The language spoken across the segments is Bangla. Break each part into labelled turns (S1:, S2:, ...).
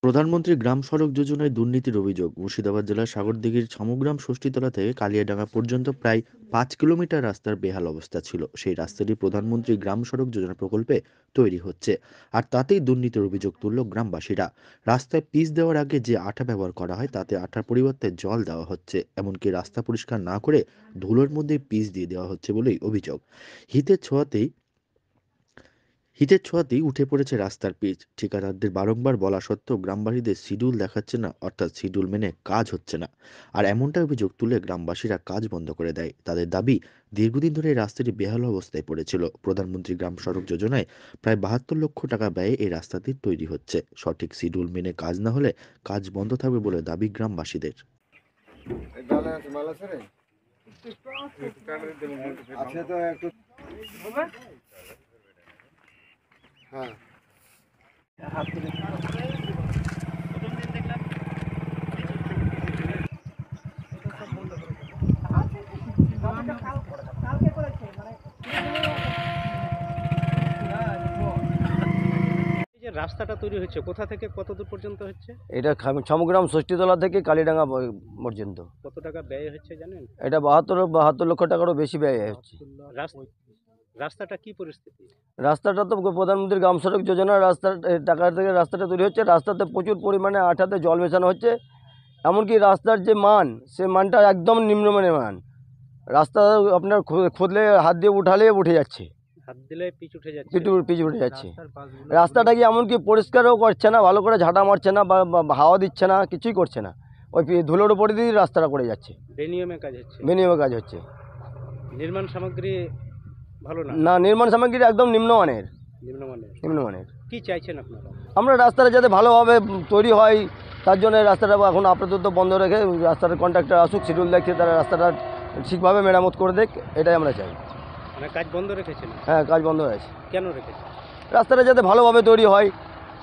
S1: প্রধানমন্ত্রী গ্রাম সড়ক যোজনায় দুর্নীতির অভিযোগ। মুর্শিদাবাদ জেলার সাগরদিঘির ছামগ্রাম ষষ্ঠীতলা থেকে কালিয়াডাঙ্গা পর্যন্ত প্রায় 5 কিলোমিটার রাস্তার বেহাল অবস্থা ছিল। সেই রাস্তাটি প্রধানমন্ত্রী গ্রাম সড়ক যোজনা প্রকল্পে তৈরি হচ্ছে, আর তাতেই দুর্নীতির অভিযোগ তুলল গ্রামবাসীরা। রাস্তায় পিচ দেওয়ার আগে যে আঠা ব্যবহার করা হয় তাতে আঠার পরিবর্তে জল দেওয়া হচ্ছে, এমনকি রাস্তা পরিষ্কার না করে ধুলোর মধ্যে পিচ দিয়ে দেওয়া হচ্ছে বলেই অভিযোগ। হিতের ছোঁয়াতেই হিতের ছোঁয়াতেই উঠে পড়েছে রাস্তার পিচ। ঠিকাদারদের বারংবার বলা সত্ত্বেও গ্রামবাসীদের শিডিউল দেখাচ্ছে না, অর্থাৎ শিডিউল মেনে কাজ হচ্ছে না। আর এমনটা অভিযোগ তুলে গ্রামবাসীরা কাজ বন্ধ করে দেয়। তাদের দাবি, দীর্ঘদিন ধরে এই রাস্তাটি বেহাল অবস্থায় পড়েছিল। প্রধানমন্ত্রী গ্রাম সড়ক যোজনায় প্রায় 72 লক্ষ টাকা ব্যয়ে এই রাস্তাটি তৈরি হচ্ছে। সঠিক শিডিউল মেনে কাজ না হলে কাজ বন্ধ থাকবে বলে দাবি গ্রামবাসীদের।
S2: হ্যাঁ,
S3: এই যে রাস্তাটা তৈরি হচ্ছে, কোথা থেকে কত দূর পর্যন্ত হচ্ছে?
S4: এটা ছামগ্রাম ষষ্ঠীতলা থেকে কালীডাঙ্গা পর্যন্ত।
S3: কত টাকা ব্যয় হচ্ছে জানেন?
S4: এটা 72 লক্ষ টাকারও বেশি ব্যয় হচ্ছে।
S3: রাস্তাটা কি পরিস্থিতি?
S4: রাস্তাটা তো প্রধানমন্ত্রী গ্রাম সড়ক যোজনার রাস্তার টাকা থেকে রাস্তাটা তৈরি হচ্ছে। রাস্তাতে প্রচুর পরিমাণে আঠাতে জল মেশানো হচ্ছে। এমনকি রাস্তার যে মান, সে মানটা একদম নিম্নমানের মান। রাস্তা আপনার খুদলে হাত দিয়ে উঠালে উঠে যাচ্ছে,
S3: হাত দিলে পিচ উঠে যাচ্ছে।
S4: পিচ উঠে যাচ্ছে। রাস্তাটা কি এমনকি পরিষ্কারও করছে না, ভালো করে ঝাঁটা মারছে না, বা হাওয়া দিচ্ছে না, কিছুই করছে না। ওই ধুলোর উপরে দিয়ে রাস্তাটা করে যাচ্ছে।
S3: বেনিয়মে কাজ হচ্ছে।
S4: বেনিয়মে কাজ হচ্ছে।
S3: নির্মাণ সামগ্রী ভালো না?
S4: না, নির্মাণ সামগ্রী একদম নিম্নমানের।
S3: নিম্নমানের। কি চাইছেন আপনারা?
S4: আমরা রাস্তাটা যাতে ভালোভাবে তৈরি হয়, তার জন্য রাস্তাটা এখন আপাতত বন্ধ রেখে রাস্তার কন্ট্রাক্টর আসুক, শিডিউল দেখে তারা রাস্তাটা ঠিকভাবে মেরামত করে দেখ, এটাই আমরা চাই।
S3: মানে কাজ বন্ধ রেখেছেন?
S4: হ্যাঁ, কাজ বন্ধ হয়ে আছে।
S3: কেন রেখেছেন?
S4: রাস্তাটা যাতে ভালোভাবে তৈরি হয়,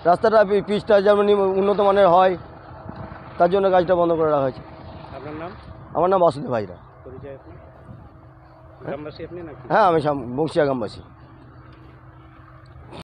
S4: রাস্তাটা পিচটা যেমন উন্নত মানের হয়, তার জন্য কাজটা বন্ধ করে রাখা হয়েছে।
S3: আপনার নাম?
S4: আমার নাম বাসুদেব হাজরা।
S3: পরিচয় আপনার? গ্রামবাসী আপনি নাকি?
S4: হ্যাঁ, আমি বংশিয়া গ্রামবাসী।